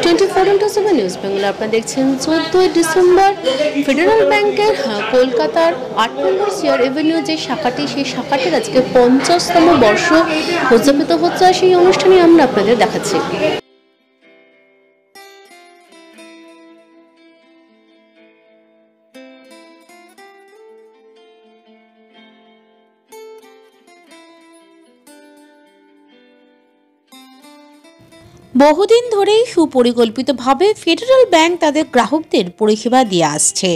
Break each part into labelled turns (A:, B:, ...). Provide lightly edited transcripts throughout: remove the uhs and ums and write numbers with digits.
A: 24x7 news Bangla আপনারা দেখছেন 14 December federal ব্যাংকের কলকাতার 8 নম্বর সিআর এভিনিউ যে শাখাটি সেই শাখাটির আজকে 50তম বর্ষ উদযাপিত হচ্ছে। সেই অনুষ্ঠানে আমরা আপনাদের দেখাচ্ছি। বহুদিন ধরেই সুপরিকল্পিতভাবে ফেডারেল ব্যাংক তাদের গ্রাহকদের পরিষেবা দিয়ে আসছে।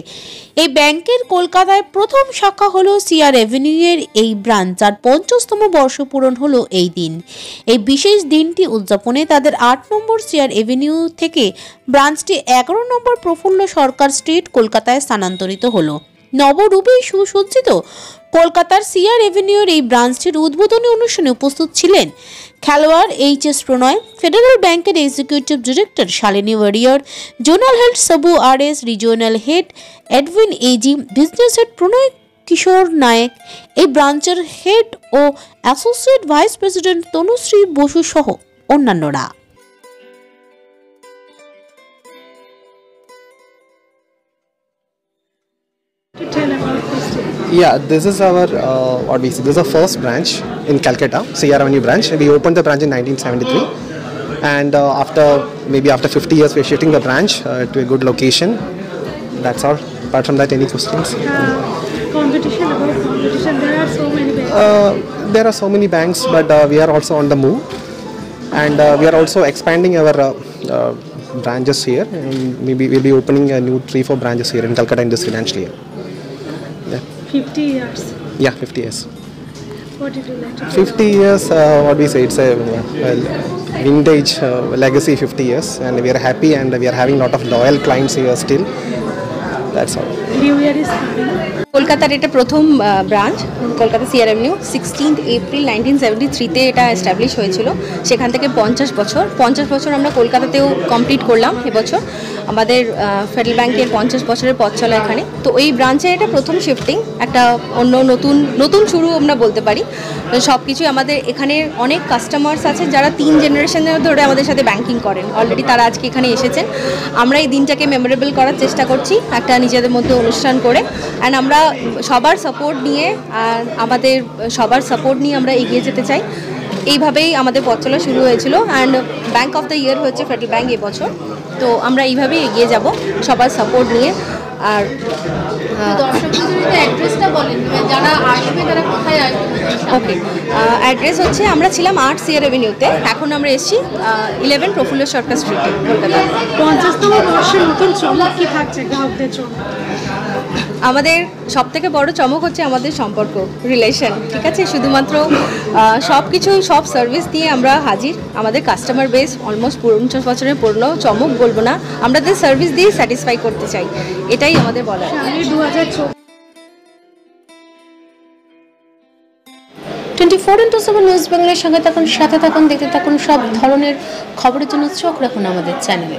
A: এই ব্যাংকের কলকাতায় প্রথম শাখা হলো সিআর এভিনিউয়ের এই ব্রাঞ্চ, যার 50তম বর্ষ পূরণ হলো এই দিন। এই বিশেষ দিনটি উদযাপনে তাদের 8 নম্বর সিআর এভিনিউ থেকে ব্রাঞ্চটি 11 নম্বর প্রফুল্ল সরকার স্ট্রিট কলকাতায় স্থানান্তরিত হলো। নবরূপে সুসজ্জিত কলকাতার সিআর এভিনিউর এই ব্রাঞ্চটির উদ্বোধনী অনুষ্ঠানে উপস্থিত ছিলেন খেলোয়াড় এইচ.এস. প্রণয়, ফেডারেল ব্যাংকের executive director Shalini Warrier, zonal head Sabu R S, regional head Edwin A G, business head Pranoy Kishore Nayak, এই ব্রাঞ্চের হেড ও associate vice president Tanushree Basu সহ অন্যান্যরা।
B: Yeah, this is our this is our first branch in Calcutta, CR Avenue branch. We opened the branch in 1973, and after 50 years, we're shifting the branch to a good location. That's all. Apart from that, any questions?
C: Competition. There are so many banks.
B: There are so many banks, but we are also on the move, and we are also expanding our branches here. And maybe we'll be opening a new 3-4 branches here in Calcutta in this financial year.
C: 50 years.
B: Yeah, 50 years.
C: What did you like to
B: 50 years, what we say, it's a vintage legacy 50 years, and we are happy, and we are having a lot of loyal clients here still. That's all.
C: New Year is coming.
A: কলকাতার এটা প্রথম branch, Kolkata C R Avenue 16 April 1973-তে এটা establish হয়েছিল। সেখান থেকে 50 বছর আমরা কলকাতাতেও কমপ্লিট করলাম এবছর। আমাদের ফেডারেল ব্যাংকের 50 বছরের পথ চলা এখানে। তো এই ব্রাঞ্চের এটা প্রথম শিফটিং, একটা অন্য নতুন শুরু আমরা বলতে পারি। সব কিছুই আমাদের এখানে অনেক কাস্টমার্স আছে যারা 3 জেনারেশনের ধরে আমাদের সাথে ব্যাংকিং করেন, অলরেডি তারা আজকে এখানে এসেছেন। আমরা এই দিনটাকে মেমোরেবল করার চেষ্টা করছি একটা নিজেদের মধ্যে অনুষ্ঠান করে, অ্যান্ড আমরা সবার সাপোর্ট নিয়ে আমরা এগিয়ে যেতে চাই। এইভাবেই আমাদের পথ চলা শুরু হয়েছিল, and bank of the year হচ্ছে ফেডারেল ব্যাংক এবছর। তো আমরা এইভাবেই এগিয়ে যাব সবার সাপোর্ট নিয়ে। আর অ্যাড্রেসটা বলেন, যারা আসবে তারা কোথায় আসবে? ওকে, অ্যাড্রেস হচ্ছে আমরা ছিলাম 8 সিআর এভিনিউতে, এখন আমরা এসেছি 11 প্রফুল্ল সরকার স্ট্রিটে কলকাতা।
C: 50তম বর্ষের নতুন চমক কি থাকছে গ্রাহকদের জন্য?
A: আমাদের সবথেকে বড় চমক হচ্ছে আমাদের সম্পর্ক, রিলেশন, ঠিক আছে? শুধুমাত্র সব সার্ভিস দিয়ে আমরা হাজির। আমাদের কাস্টমার বেস অলমোস্ট 50 বছরের পুরনো, চমক বলবো না, আমাদের সার্ভিস দিয়ে স্যাটিসফাই করতে চাই, এটাই আমাদের বলার। 24x7 নিউজ বাংলার সাথে থাকুন, দেখতে থাকুন সব ধরনের খবরের জন্য চোখ রাখুন আমাদের চ্যানেলে।